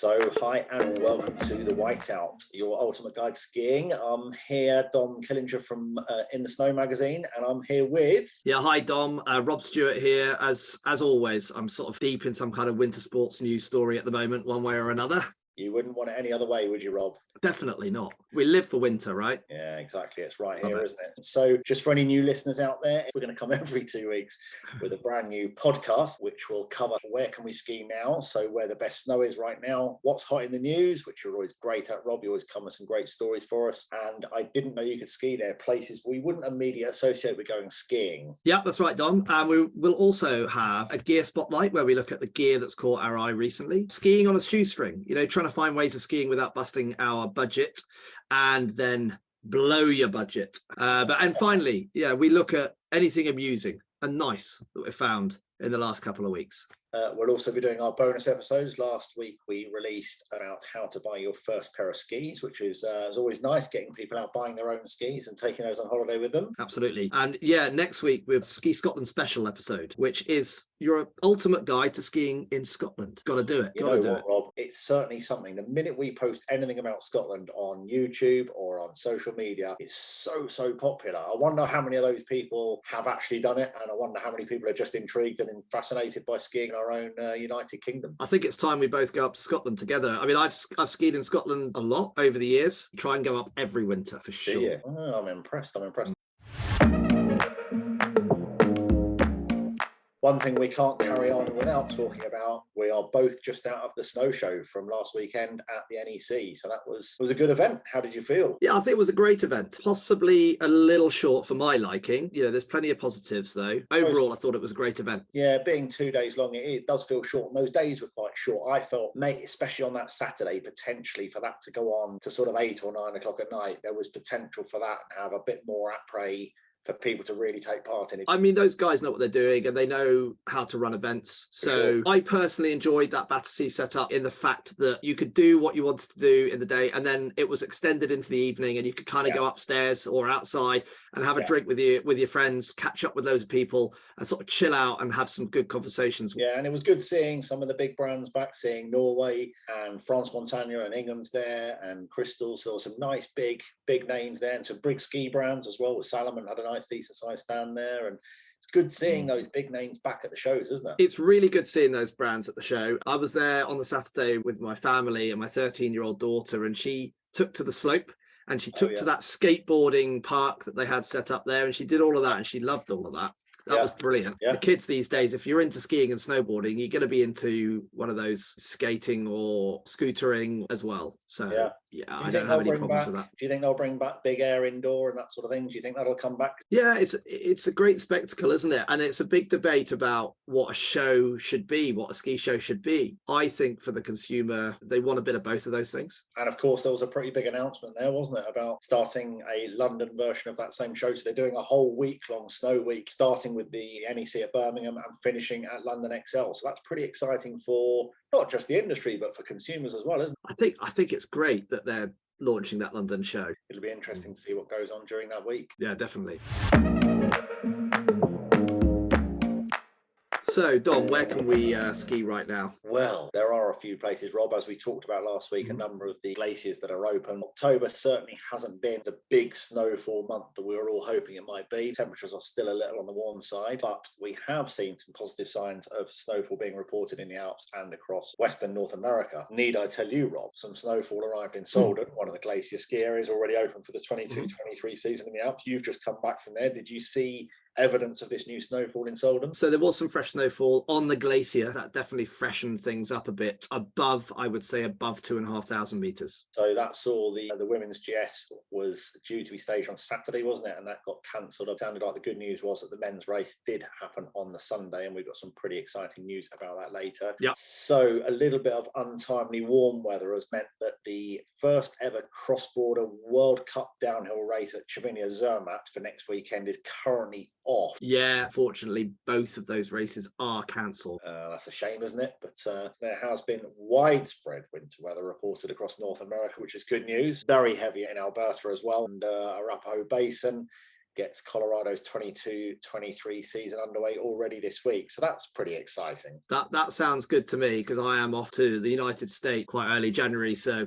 So, hi and welcome to The Whiteout, your ultimate guide to skiing. I'm here, Dom Killinger from In the Snow magazine, and I'm here with... Yeah, hi Dom, Rob Stewart here. As always, I'm sort of deep in some kind of winter sports news story at the moment, one way or another. You wouldn't want it any other way, would you, Rob? Definitely not. We live for winter, right? Yeah, exactly. It's right here, isn't it? So just for any new listeners out there, we're going to come every 2 weeks with a brand new podcast, which will cover where can we ski now, so where the best snow is right now, what's hot in the news, which you're always great at, Rob. You always come with some great stories for us. And I didn't know you could ski there, places we wouldn't immediately associate with going skiing. Yeah, that's right, Dom. And we will also have a gear spotlight where we look at the gear that's caught our eye recently. Skiing on a shoestring, trying to find ways of skiing without busting our budget and then blow your budget. And finally, we look at anything amusing and nice that we've found in the last couple of weeks. We'll also be doing our bonus episodes. Last week we released about how to buy your first pair of skis, which is always nice, getting people out buying their own skis and taking those on holiday with them. Absolutely. And next week we have Ski Scotland special episode, which is your ultimate guide to skiing in Scotland. Got to do it. You know what, Rob? It's certainly something. The minute we post anything about Scotland on YouTube or on social media, it's so popular. I wonder how many of those people have actually done it, and I wonder how many people are just intrigued and fascinated by skiing in our own United Kingdom. I think it's time we both go up to Scotland together. I mean, I've skied in Scotland a lot over the years. Try and go up every winter for sure. Oh, I'm impressed. One thing we can't carry on without talking about, we are both just out of the snow show from last weekend at the NEC. So that was a good event. How did you feel? Yeah, I think it was a great event. Possibly a little short for my liking. There's plenty of positives though. Overall, I thought it was a great event. Yeah, being 2 days long, it does feel short. And those days were quite short. I felt, especially on that Saturday, potentially for that to go on to sort of 8 or 9 o'clock at night, there was potential for that and have a bit more après for people to really take part in it. I mean, those guys know what they're doing and they know how to run events. So I personally enjoyed that Battersea setup in the fact that you could do what you wanted to do in the day and then it was extended into the evening and you could kind of go upstairs or outside and have a drink with your friends, catch up with loads of people and sort of chill out and have some good conversations. Yeah, and it was good seeing some of the big brands back, seeing Norway and France Montagna and Ingham's there and Crystal. So some nice big names there and some big ski brands as well. With Salomon had a nice decent size stand there, and it's good seeing those big names back at the shows, isn't it? It's really good seeing those brands at the show. I was there on the Saturday with my family and my 13-year-old daughter, and she took to the slope and she took to that skateboarding park that they had set up there, and she did all of that and she loved all of that. That was brilliant. The kids these days, if you're into skiing and snowboarding, you're going to be into one of those skating or scootering as well. So I don't have any problems with that. Do you think they'll bring back big air indoor and that sort of thing? Do you think that'll come back? Yeah, it's a great spectacle, isn't it? And it's a big debate about what a show should be, what a ski show should be. I think for the consumer, they want a bit of both of those things. And of course, there was a pretty big announcement there, wasn't it, about starting a London version of that same show. So they're doing a whole week-long snow week, starting with the NEC at Birmingham and finishing at London XL. So that's pretty exciting for not just the industry, but for consumers as well, isn't it? I think it's great that they're launching that London show. It'll be interesting to see what goes on during that week. Yeah, definitely. So, Dom, where can we ski right now? Well, there are a few places, Rob, as we talked about last week, a number of the glaciers that are open. October certainly hasn't been the big snowfall month that we were all hoping it might be. Temperatures are still a little on the warm side, but we have seen some positive signs of snowfall being reported in the Alps and across Western North America. Need I tell you, Rob, some snowfall arrived in Sölden, one of the glacier ski areas already open for the 22-23 season in the Alps. You've just come back from there. Did you see evidence of this new snowfall in Sölden? So there was some fresh snowfall on the glacier. That definitely freshened things up a bit above, I would say, above 2,500 meters. So that saw the women's GS was due to be staged on Saturday, wasn't it? And that got cancelled. It sounded like the good news was that the men's race did happen on the Sunday, and we've got some pretty exciting news about that later. Yeah. So a little bit of untimely warm weather has meant that the first ever cross-border World Cup downhill race at Cervinia-Zermatt for next weekend is currently off. Yeah, fortunately, both of those races are cancelled. That's a shame, isn't it? But there has been widespread winter weather reported across North America, which is good news. Very heavy in Alberta as well, and Arapahoe Basin. gets Colorado's 22-23 season underway already this week. So that's pretty exciting. That sounds good to me, because I am off to the United States quite early January. So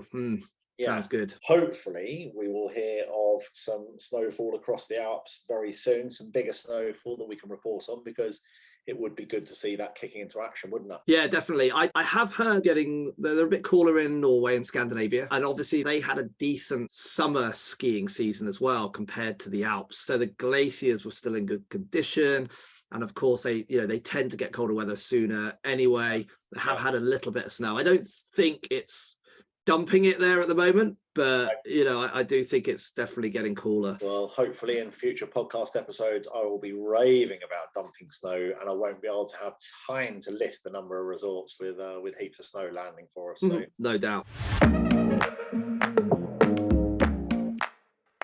sounds good. Hopefully we will hear of some snowfall across the Alps very soon, some bigger snowfall that we can report on, because it would be good to see that kicking into action, wouldn't it? Yeah, definitely. I have heard they're a bit cooler in Norway and Scandinavia. And obviously they had a decent summer skiing season as well compared to the Alps. So the glaciers were still in good condition. And of course, they tend to get colder weather sooner anyway. They have had a little bit of snow. I don't think it's dumping it there at the moment, but I do think it's definitely getting cooler. Well, hopefully in future podcast episodes I will be raving about dumping snow, and I won't be able to have time to list the number of resorts with heaps of snow landing for us. So no doubt.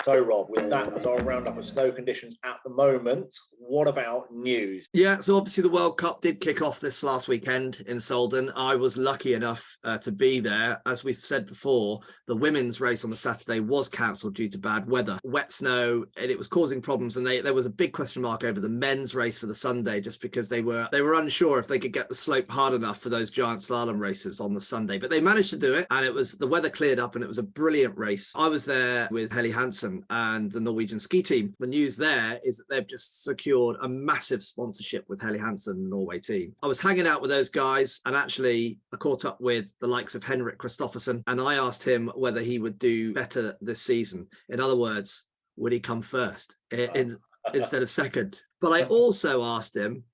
So, Rob, with that as our roundup of snow conditions at the moment, what about news? Yeah, so obviously the World Cup did kick off this last weekend in Sölden. I was lucky enough to be there. As we've said before, the women's race on the Saturday was cancelled due to bad weather, wet snow, and it was causing problems. And there was a big question mark over the men's race for the Sunday, just because they were unsure if they could get the slope hard enough for those giant slalom races on the Sunday. But they managed to do it, and the weather cleared up, and it was a brilliant race. I was there with Helly Hansen and the Norwegian ski team. The news there is that they've just secured a massive sponsorship with Helly Hansen, the Norway team. I was hanging out with those guys, and actually I caught up with the likes of Henrik Kristoffersen, and I asked him whether he would do better this season. In other words, would he come first instead of second? But I also asked him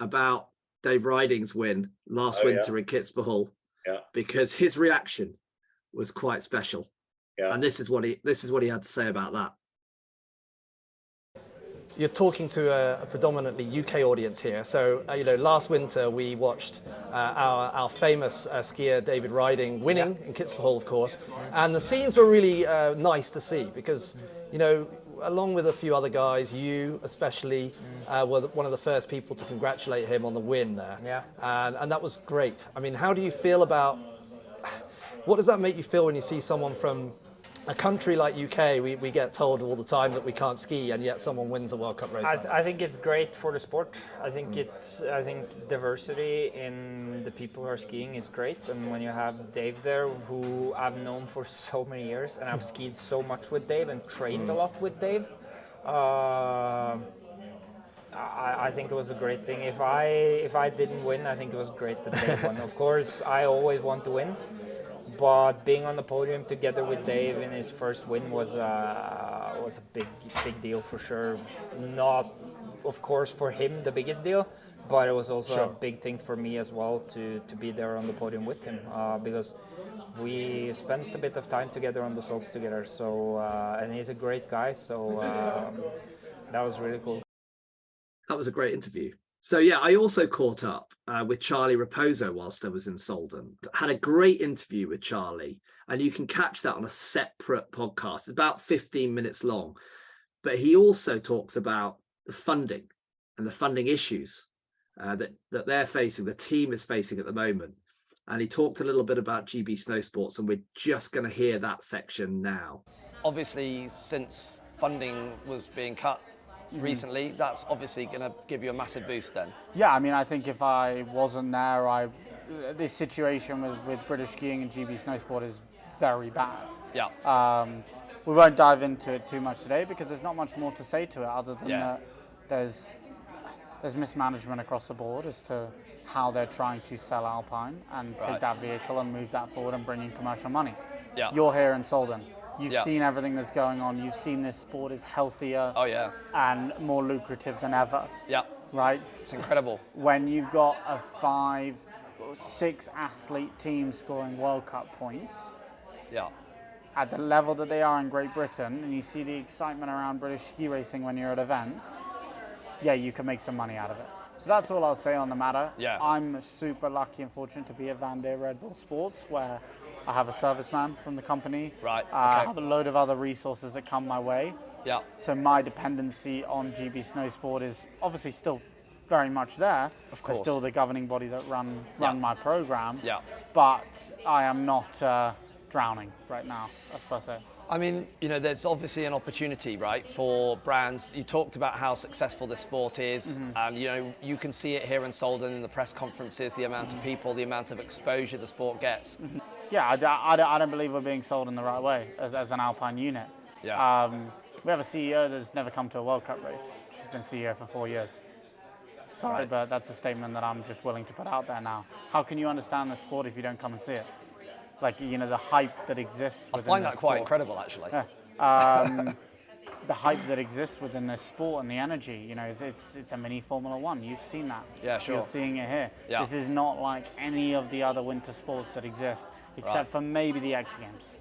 about Dave Riding's win last winter in Kitzbühel, because his reaction was quite special. Yeah. And this is what he had to say about that. You're talking to a predominantly UK audience here. So, last winter we watched our famous skier David Riding winning in Kitzbühel, of course. And the scenes were really nice to see, because, along with a few other guys, you especially were one of the first people to congratulate him on the win there. Yeah. And that was great. I mean, how do you feel about... What does that make you feel when you see someone from a country like UK? We get told all the time that we can't ski, and yet someone wins a World Cup race. I think it's great for the sport. I think diversity in the people who are skiing is great. And when you have Dave there, who I've known for so many years, and I've skied so much with Dave and trained a lot with Dave, I think it was a great thing. If I didn't win, I think it was great that Dave won. Of course, I always want to win. But being on the podium together with Dave in his first win was a big deal for sure. Not, of course, for him the biggest deal, but it was also a big thing for me as well to be there on the podium with him, because we spent a bit of time together on the slopes together. So and he's a great guy. So that was really cool. That was a great interview. So yeah, I also caught up with Charlie Raposo whilst I was in Sölden. Had a great interview with Charlie, and you can catch that on a separate podcast. It's about 15 minutes long. But he also talks about the funding and the funding issues that they're facing, the team is facing at the moment. And he talked a little bit about GB Snowsports, and we're just going to hear that section now. Obviously, since funding was being cut recently, that's obviously going to give you a massive boost then. Yeah, I mean, I think if I wasn't there, this situation with British skiing and GB Snowsport is very bad. Yeah. We won't dive into it too much today, because there's not much more to say to it other than that there's mismanagement across the board as to how they're trying to sell Alpine and take that vehicle and move that forward and bring in commercial money. Yeah. You're here in Sölden. You've seen everything that's going on. You've seen this sport is healthier and more lucrative than ever. Yeah. Right? It's incredible. When you've got a 5 or 6 athlete team scoring World Cup points at the level that they are in Great Britain, and you see the excitement around British ski racing when you're at events, you can make some money out of it. So that's all I'll say on the matter. Yeah. I'm super lucky and fortunate to be at Van Der Red Bull Sports, where I have a serviceman from the company. Right. I have a load of other resources that come my way. Yeah. So my dependency on GB Snowsport is obviously still very much there. Of course. They're still the governing body that run my program. Yeah. But I am not drowning right now, as per se. I mean, there's obviously an opportunity, right, for brands. You talked about how successful this sport is. You can see it here in Sölden in the press conferences, the amount of people, the amount of exposure the sport gets. Yeah, I don't believe we're being sold in the right way as an Alpine unit. Yeah. We have a CEO that's never come to a World Cup race. She's been CEO for 4 years. Sorry, Right. but that's a statement that I'm just willing to put out there now. How can you understand the sport if you don't come and see it? Like, the hype that exists within I find that quite sport. incredible, actually. Yeah. The hype that exists within this sport and the energy, it's a mini Formula One. You've seen that. Yeah, sure. You're seeing it here. Yeah. This is not like any of the other winter sports that exist, except for maybe the X Games.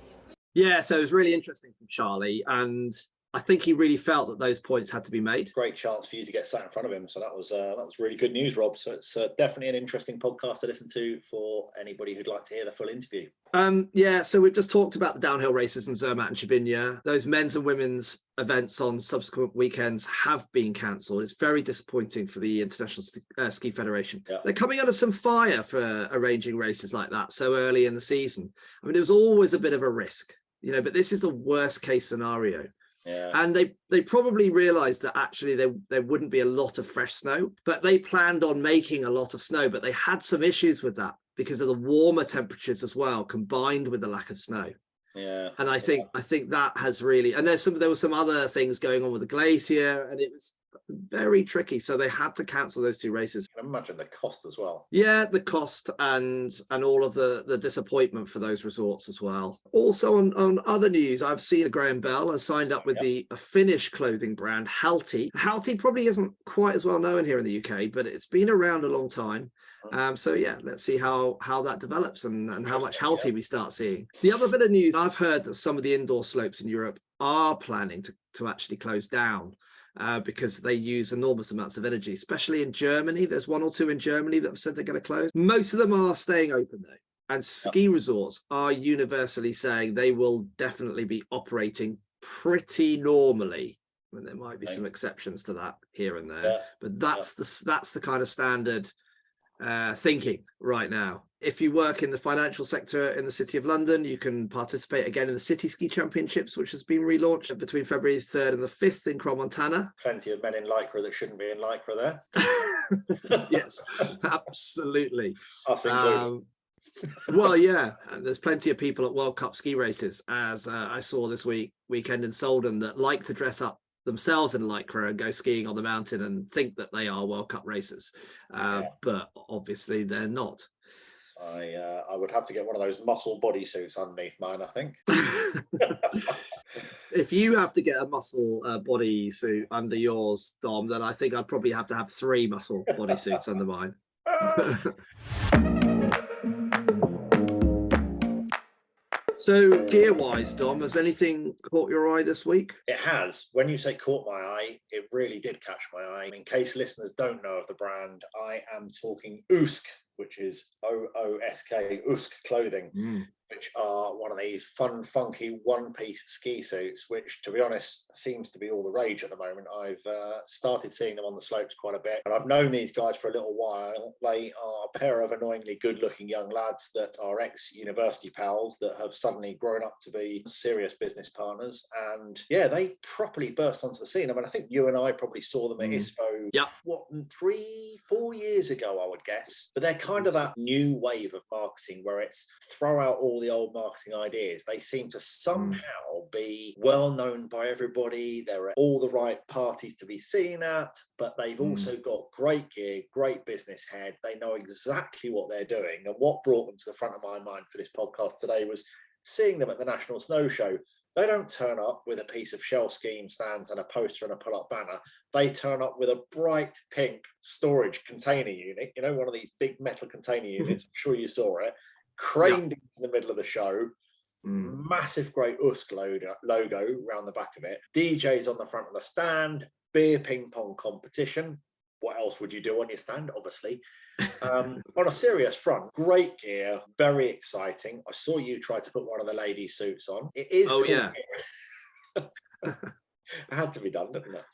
Yeah, so it was really interesting from Charlie, and I think he really felt that those points had to be made. Great chance for you to get sat in front of him. So that was really good news, Rob. So it's definitely an interesting podcast to listen to for anybody who'd like to hear the full interview. So we've just talked about the downhill races in Zermatt and Cervinia. Those men's and women's events on subsequent weekends have been cancelled. It's very disappointing for the International Ski Federation. Yeah. They're coming under some fire for arranging races like that so early in the season. I mean, it was always a bit of a risk, but this is the worst case scenario. Yeah. And they probably realized that actually there wouldn't be a lot of fresh snow, but they planned on making a lot of snow, but they had some issues with that because of the warmer temperatures as well, combined with the lack of snow. Yeah. And I think that has really, and there were some other things going on with the glacier, and it was very tricky. So they had to cancel those two races. I can imagine the cost as well. Yeah, the cost and all of the disappointment for those resorts as well. Also on other news, I've seen Graham Bell has signed up with a Finnish clothing brand, Halti. Halti probably isn't quite as well known here in the UK, but it's been around a long time. So yeah, let's see how that develops and how much Halti we start seeing. The other bit of news, I've heard that some of the indoor slopes in Europe are planning to actually close down. Because they use enormous amounts of energy, especially in Germany. There's one or two in Germany that have said they're going to close. Most of them are staying open though. And ski resorts are universally saying they will definitely be operating pretty normally. I mean, there might be some exceptions to that here and there, but that's the kind of standard thinking right now. If you work in the financial sector in the City of London, you can participate again in the City Ski Championships, which has been relaunched between February 3rd and the 5th in Crans-Montana. Plenty of men in Lycra that shouldn't be in Lycra there. Yes, absolutely. Us included. Well, yeah, and there's plenty of people at World Cup ski races, as I saw this weekend in Sölden, that like to dress up themselves in Lycra and go skiing on the mountain and think that they are World Cup racers, but obviously they're not. I would have to get one of those muscle bodysuits underneath mine, I think. If you have to get a muscle bodysuit under yours, Dom, then I think I'd probably have to have 3 muscle bodysuits under mine. So gear-wise, Dom, has anything caught your eye this week? It has. When you say caught my eye, it really did catch my eye. In case listeners don't know of the brand, I am talking Oosc, which is Oosc, Oosc clothing, which are one of these fun, funky one-piece ski suits, which, to be honest, seems to be all the rage at the moment. I've started seeing them on the slopes quite a bit, and I've known these guys for a little while. They are a pair of annoyingly good-looking young lads that are ex-university pals that have suddenly grown up to be serious business partners, and yeah, they properly burst onto the scene. I mean, I think you and I probably saw them at ISPO, 3-4 years ago, I would guess, but they're kind of that new wave of marketing where it's throw out all the old marketing ideas. They seem to somehow be well known by everybody. They're at all the right parties to be seen at, but they've also got great gear, great business head. They know exactly what they're doing. And what brought them to the front of my mind for this podcast today was seeing them at the National Snow Show. They don't turn up with a piece of shell scheme stands and a poster and a pull-up banner. They turn up with a bright pink storage container unit, one of these big metal container units. I'm sure you saw it, craned into the middle of the show. Massive great Oosc logo around the back of it. DJs on the front of the stand, beer ping pong competition. What else would you do on your stand? Obviously. On a serious front, great gear, very exciting. I saw you try to put one of the ladies' suits on. It is cool gear. It had to be done, didn't it?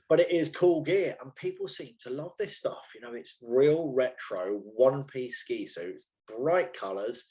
But it is cool gear, and people seem to love this stuff. It's real retro one-piece ski suits, bright colours,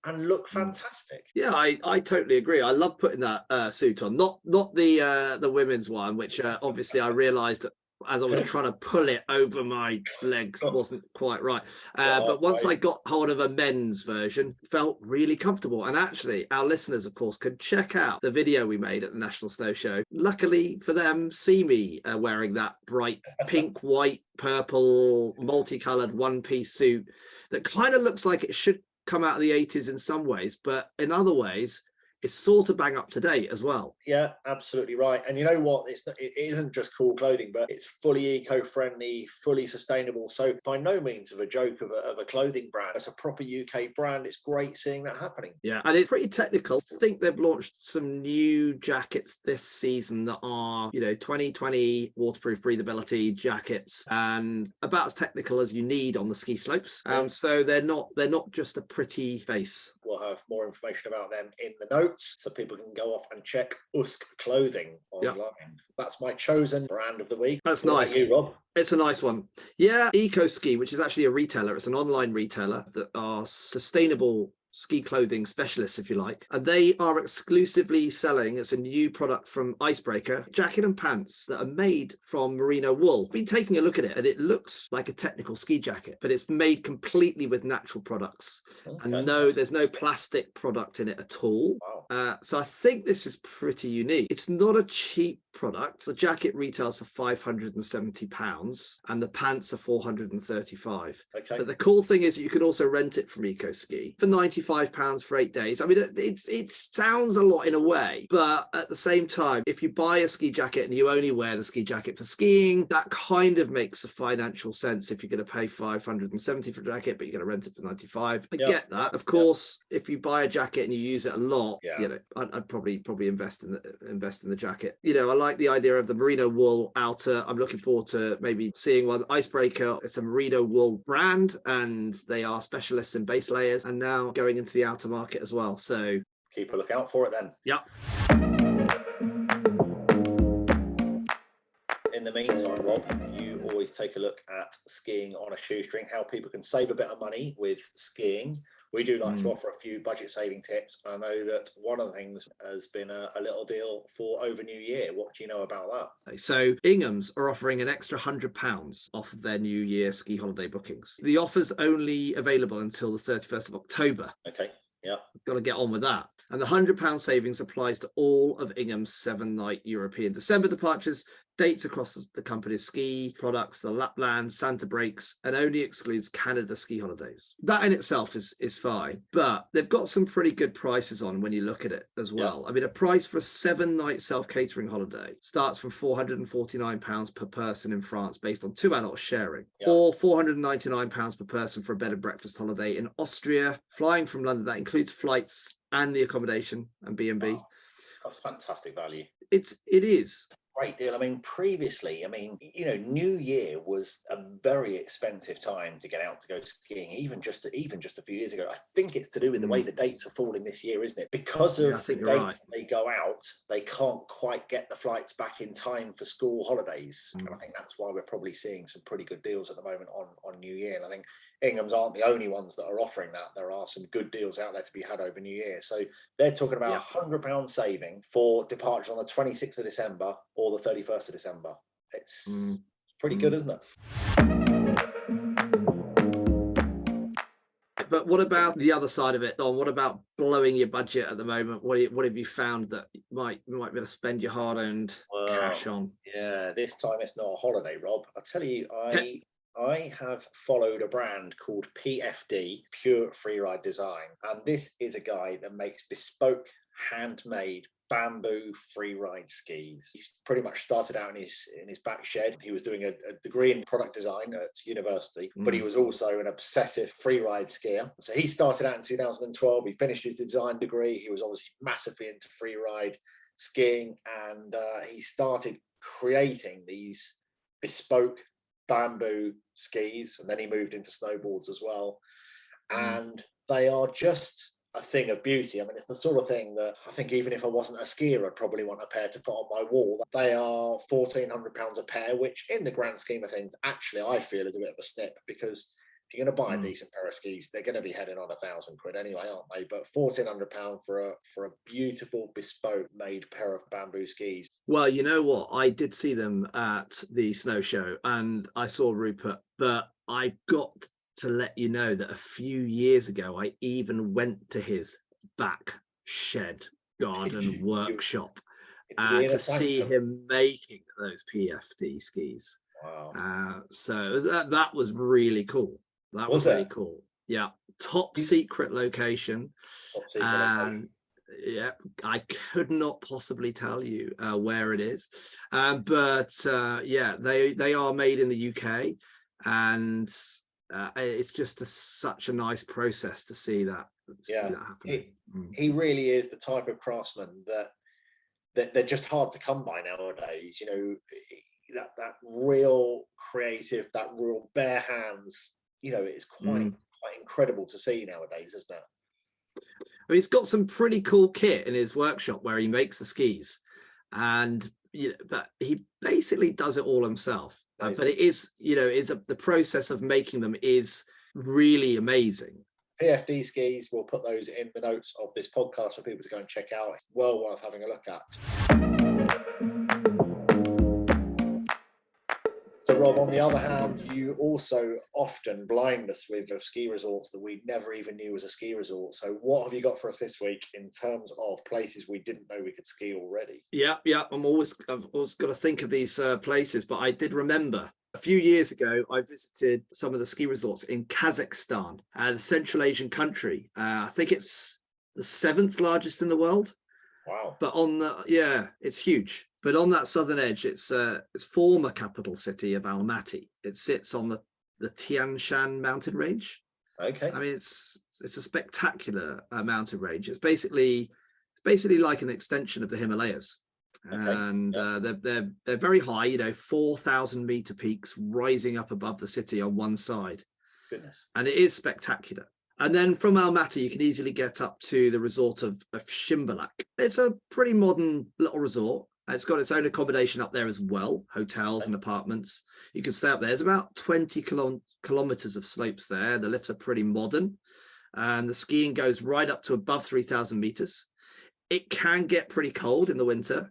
and look fantastic. Yeah, I totally agree. I love putting that suit on. Not the women's one, which obviously I realised that as I was trying to pull it over my legs wasn't quite right. But once I got hold of a men's version, felt really comfortable. And actually, our listeners, of course, could check out the video we made at the National Snow Show. Luckily for them, see me wearing that bright pink, white, purple, multicoloured one-piece suit that kind of looks like it should come out of the 80s in some ways, but in other ways it's sort of bang up to date as well. Yeah, absolutely right. And you know what, it isn't just cool clothing, but it's fully eco-friendly, fully sustainable. So by no means of a joke of a clothing brand. It's a proper UK brand. It's great seeing that happening. Yeah, and it's pretty technical. I think they've launched some new jackets this season that are 2020 waterproof breathability jackets and about as technical as you need on the ski slopes. So they're not just a pretty face. We'll have more information about them in the notes, so people can go off and check Oosc clothing online. Yep. That's my chosen brand of the week. That's nice. You, Rob? It's a nice one. Yeah, EcoSki, which is actually a retailer. It's an online retailer that are sustainable ski clothing specialists, if you like, and they are exclusively selling, it's a new product from Icebreaker, jacket and pants that are made from merino wool. I've been taking a look at it and it looks like a technical ski jacket, but it's made completely with natural products. Okay. And there's no plastic product in it at all. Wow. So I think this is pretty unique. It's not a cheap product. The jacket retails for £570 and the pants are £435. Okay. But the cool thing is you can also rent it from EcoSki for £95 for 8 days. I mean, it sounds a lot in a way, but at the same time, if you buy a ski jacket and you only wear the ski jacket for skiing, that kind of makes a financial sense if you're going to pay $570 for a jacket, but you're going to rent it for $95. I get that. Of course, if you buy a jacket and you use it a lot, I'd probably invest in the jacket. I like the idea of the merino wool outer. I'm looking forward to maybe seeing one. Icebreaker, it's a merino wool brand and they are specialists in base layers and now going into the outer market as well. So keep a lookout for it then. Yeah. In the meantime, Rob, you always take a look at skiing on a shoestring, how people can save a bit of money with skiing. We do like to offer a few budget saving tips. I know that one of the things has been a little deal for over New Year. What do you know about that? So Ingham's are offering an extra £100 off of their New Year ski holiday bookings. The offer's only available until the 31st of October. Okay. Yeah. Got to get on with that. And the £100 savings applies to all of Ingham's 7-night European December departures, dates across the company's ski products, the Lapland, Santa breaks, and only excludes Canada ski holidays. That in itself is fine, but they've got some pretty good prices on when you look at it as well. Yeah. I mean, a price for a 7-night self-catering holiday starts from £449 per person in France based on 2 adults sharing, or £499 per person for a bed and breakfast holiday in Austria, flying from London. That includes flights and the accommodation and B&B. Oh, that's fantastic value. It is. Great deal. I mean, previously, New Year was a very expensive time to get out to go skiing, even just a few years ago. I think it's to do with the way the dates are falling this year, isn't it? Because of the dates they go out, they can't quite get the flights back in time for school holidays. And I think that's why we're probably seeing some pretty good deals at the moment on New Year. And I think Ingham's aren't the only ones that are offering that. There are some good deals out there to be had over New Year. So they're talking about £100 saving for departures on the 26th of December or the 31st of December. It's pretty good, isn't it? But what about the other side of it, Don? What about blowing your budget at the moment? What have you found that you might be able to spend your hard-earned cash on? Yeah, this time it's not a holiday, Rob. I tell you, I have followed a brand called PFD, Pure Freeride Design. And this is a guy that makes bespoke, handmade bamboo freeride skis. He's pretty much started out in his back shed. He was doing a degree in product design at university, but he was also an obsessive freeride skier. So he started out in 2012. He finished his design degree. He was obviously massively into freeride skiing, and he started creating these bespoke bamboo skis, and then he moved into snowboards as well. And they are just a thing of beauty. I mean, it's the sort of thing that I think even if I wasn't a skier, I'd probably want a pair to put on my wall. They are £1,400 a pair, which in the grand scheme of things, actually, I feel is a bit of a snip, because If you're going to buy a decent pair of skis, they're going to be heading on £1,000 anyway, aren't they? But £1,400 for a beautiful, bespoke made pair of bamboo skis. Well, you know what? I did see them at the snow show, and I saw Rupert, but I got to let you know that a few years ago, I even went to his back shed garden workshop to see him making those PFD skis. Wow. So that was really cool. That was really cool. Yeah. Top secret location. And yeah, I could not possibly tell you where it is. But yeah, they are made in the UK, and it's just such a nice process to see that happening. He really is the type of craftsman that they're just hard to come by nowadays. You know, that real creative, that real bare hands. You know, it's quite incredible to see nowadays, isn't it? I mean, he's got some pretty cool kit in his workshop where he makes the skis, and but he basically does it all himself. But it is, the process of making them is really amazing. PFD skis, we'll put those in the notes of this podcast for people to go and check out. It's well worth having a look at. So Rob, on the other hand, you also often blind us with ski resorts that we never even knew was a ski resort. So what have you got for us this week in terms of places we didn't know we could ski already? Yeah. I've always got to think of these places, but I did remember a few years ago, I visited some of the ski resorts in Kazakhstan, the Central Asian country. I think it's the 7th largest in the world. Wow. But it's huge. But on that southern edge, it's former capital city of Almaty. It sits on the Tian Shan mountain range. Okay. I mean, it's a spectacular mountain range. It's basically like an extension of the Himalayas. Okay. And they're very high, 4,000 meter peaks rising up above the city on one side. Goodness. And it is spectacular. And then from Almaty, you can easily get up to the resort of Shimbalak. It's a pretty modern little resort. It's got its own accommodation up there as well, hotels and apartments. You can stay up there. There's about 20 kilometers of slopes there. The lifts are pretty modern, and the skiing goes right up to above 3,000 meters. It can get pretty cold in the winter.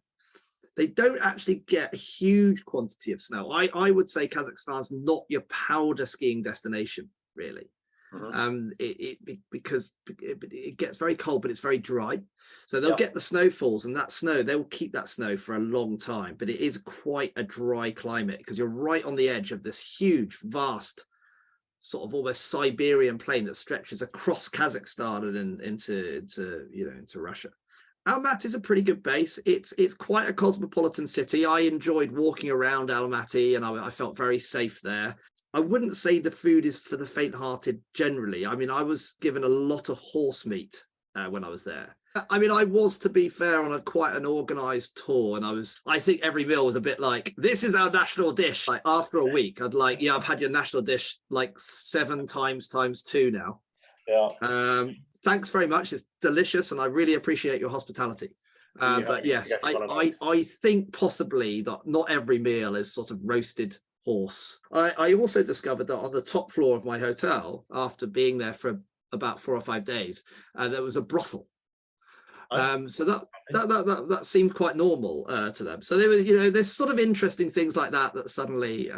They don't actually get a huge quantity of snow. I would say Kazakhstan's not your powder skiing destination, really. Because it gets very cold, but it's very dry. So they'll get the snowfalls, and that snow, they will keep that snow for a long time. But it is quite a dry climate because you're right on the edge of this huge, vast, sort of almost Siberian plain that stretches across Kazakhstan and into Russia. Almaty is a pretty good base. It's quite a cosmopolitan city. I enjoyed walking around Almaty, and I felt very safe there. I wouldn't say the food is for the faint-hearted generally. I mean, I was given a lot of horse meat when I was there. I mean, I was, to be fair, on quite an organized tour, and I think every meal was a bit like, this is our national dish. Like after a week, I've had your national dish like 7 times 2 now. Yeah. Thanks very much. It's delicious, and I really appreciate your hospitality. But yes, I think possibly that not every meal is sort of roasted horse. I also discovered that on the top floor of my hotel, after being there for about 4 or 5 days, there was a brothel. So that seemed quite normal to them. So there was, there's sort of interesting things like that suddenly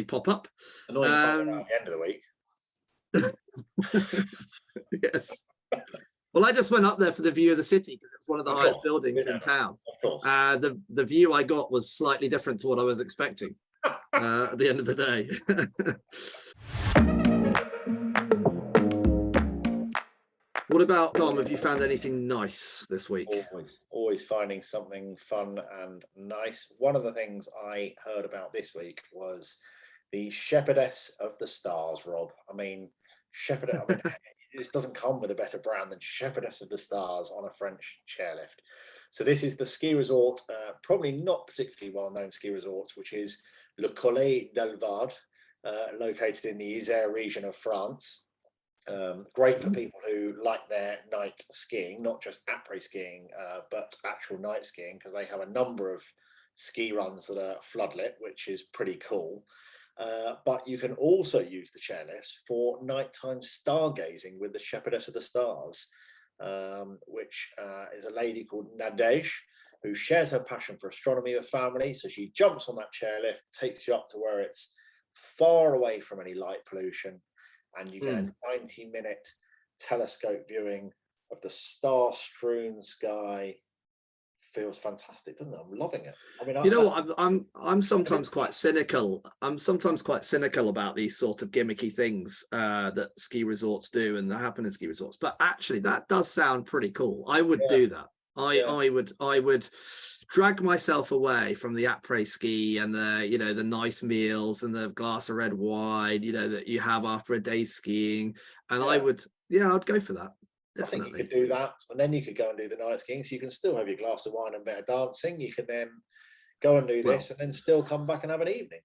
pop up. Annoying at the end of the week. Yes. Well, I just went up there for the view of the city because it was one of the highest buildings in town. Of course. The view I got was slightly different to what I was expecting at the end of the day. What about Dom? Have you found anything nice this week? Always finding something fun and nice. One of the things I heard about this week was the Shepherdess of the Stars, Rob. I mean, this doesn't come with a better brand than Shepherdess of the Stars on a French chairlift. So this is the ski resort, probably not particularly well-known ski resort, which is Le Collet d'Alvard, located in the Isère region of France. Great for people who like their night skiing, not just après skiing, but actual night skiing, because they have a number of ski runs that are floodlit, which is pretty cool. But you can also use the chairlifts for nighttime stargazing with the Shepherdess of the Stars, which is a lady called Nadej, who shares her passion for astronomy with family. So she jumps on that chairlift, takes you up to where it's far away from any light pollution, and you get a 90-minute telescope viewing of the star-strewn sky. Feels fantastic, doesn't it? I'm loving it. I mean, you know what? I'm sometimes quite cynical. I'm sometimes quite cynical about these sort of gimmicky things that ski resorts do and that happen in ski resorts. But actually, that does sound pretty cool. I would do that. I would drag myself away from the après ski and the nice meals and the glass of red wine that you have after a day skiing, and I'd go for that. Definitely. I think you could do that, and then you could go and do the night skiing. So you can still have your glass of wine and a bit of dancing. You can then go and do this, and then still come back and have an evening.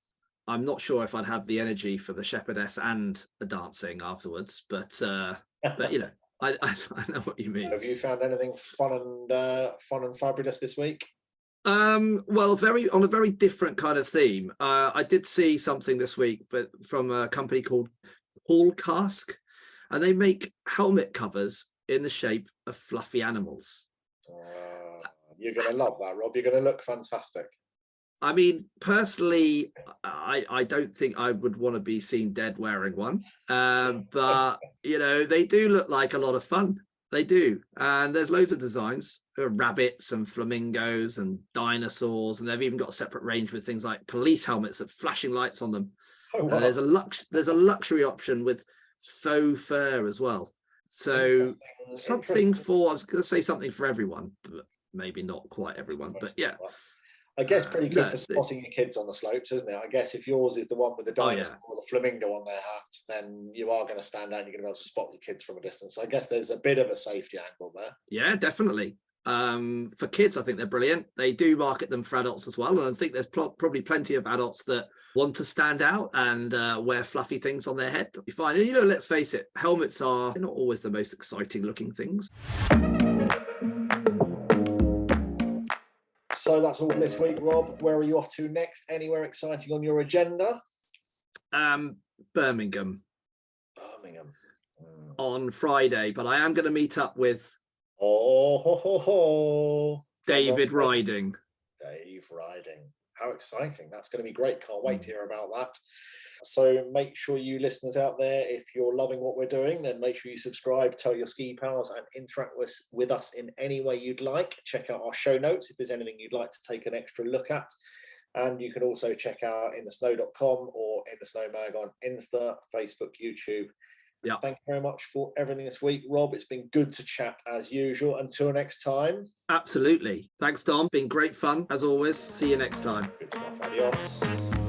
I'm not sure if I'd have the energy for the shepherdess and the dancing afterwards, but I know what you mean. Have you found anything fun and fabulous this week? Well, on a very different kind of theme. I did see something this week, but from a company called Paul Cask, and they make helmet covers in the shape of fluffy animals. You're going to love that, Rob. You're going to look fantastic. I mean, personally, I don't think I would want to be seen dead wearing one. But, they do look like a lot of fun. They do. And there's loads of designs. There are rabbits and flamingos and dinosaurs. And they've even got a separate range with things like police helmets with flashing lights on them. Oh, wow. There's a luxury option with faux fur as well. So I was going to say something for everyone, but maybe not quite everyone. But yeah. I guess pretty good for spotting your kids on the slopes, isn't it? I guess if yours is the one with the dinosaur or the flamingo on their hat, then you are going to stand out and you're going to be able to spot your kids from a distance. I guess there's a bit of a safety angle there. Yeah, definitely. For kids, I think they're brilliant. They do market them for adults as well. And I think there's probably plenty of adults that want to stand out and wear fluffy things on their head. That'll be fine. And, let's face it, helmets are not always the most exciting looking things. So that's all for this week, Rob. Where are you off to next? Anywhere exciting on your agenda? Birmingham. On Friday, but I am going to meet up with David Riding. Dave Riding. How exciting. That's going to be great. Can't wait to hear about that. So make sure you listeners out there, if you're loving what we're doing, then make sure you subscribe, tell your ski pals, and interact with us in any way you'd like. Check out our show notes if there's anything you'd like to take an extra look at. And you can also check out inthesnow.com or In the Snow Mag on Insta, Facebook, YouTube. Yeah. Thank you very much for everything this week, Rob. It's been good to chat as usual. Until next time. Absolutely. Thanks, Dom. Been great fun as always. See you next time. Good stuff. Adios.